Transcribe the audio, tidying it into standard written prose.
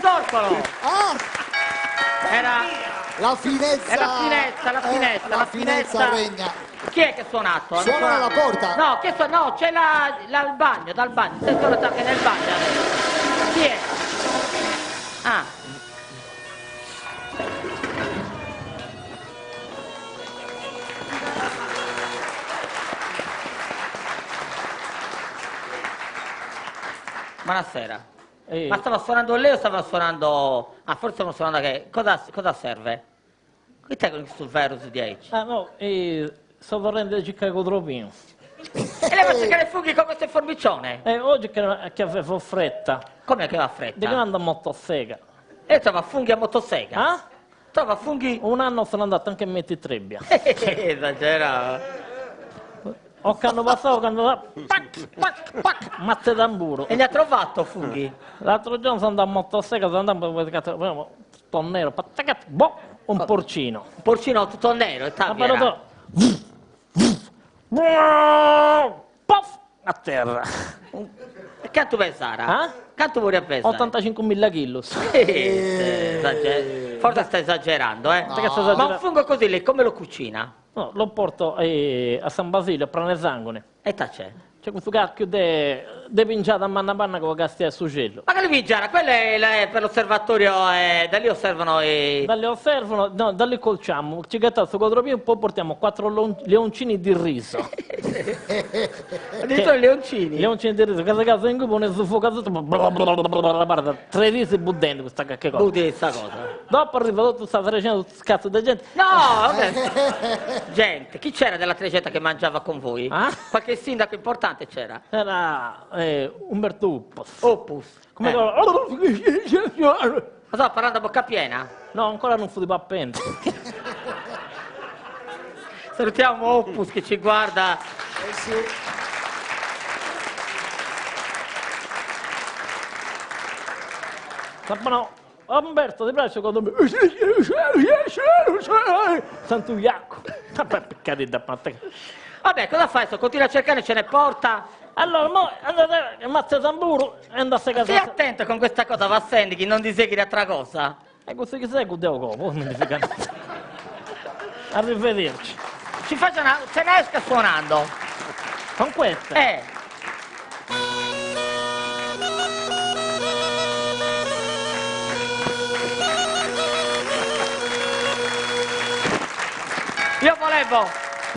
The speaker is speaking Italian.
Storcolo! Ah, Era la finestra. è la finestra. regna. Chi è che ha suonato? Suona alla porta. No, no, c'è il bagno, dal bagno. Se sono che nel bagno adesso. Chi è? Ah. Buonasera. Ma stava suonando lei o stava suonando... Ah, forse stava suonando che... Cosa serve? Che te con questo virus di AIDS? Ah no, sto vorrendo il cicacotropino. E lei va a cercare funghi con questo formicione? Oggi che avevo fretta, Come che va a di fretta? che ando a motosega. E trova funghi a motosega? Ah? Trova funghi... Un anno sono andato anche a Mettitrebbia. Esagerato. Ho canno passato, mazze tamburo. E ne ha trovato funghi? L'altro giorno sono andato a motosega, sono andato a tutto nero, un porcino. Un porcino tutto nero e Ha tagliera. parlato... Pof! A terra. E quanto pesara? Ah? Quanto vuoi pesare? 85.000 kilos. Forse sta esagerando, eh? No. Ma un fungo così lei come lo cucina? No, lo porto a San Basilio a prendere sangue. E t'è? C'è questo cacchio de pinciato a manna panna con la castia sul cielo. Ma che li vigiara? Quello è per l'osservatorio, da lì osservano i... Dalle osservano, no, dalle colciamo, ci gettiamo questo quadropino e poi portiamo 4 leoncini di riso. Addirittura i leoncini. Leoncini di riso, caso in cui pone soffocato tutto, guarda, 3 risi buttando questa cacchia cosa. Butti questa cosa. Dopo arriva tutta questa trecena, tutto scazzo di gente. No, vabbè. Gente, chi c'era della Trecenta che mangiava con voi? Ah? Qualche sindaco importante c'era? Era Umberto Uppos. Opus. Come Ma stava parlando a bocca piena? No, ancora non fu di pappente. Salutiamo Opus che ci guarda. Sì. No, Umberto, ti piace quando mi... Santo Iacco. Per carità, Vabbè, cosa fai? Continua a cercare, ce ne porta. allora, mo andate a Mazza Tamburo e andate a casa. Stai attento con questa cosa, va Sandy, che non diseghi altra cosa. E questo che sei, che devo copo, mi dica. Arrivederci. Ci faccia una... se ne esca suonando. Con questa? Io volevo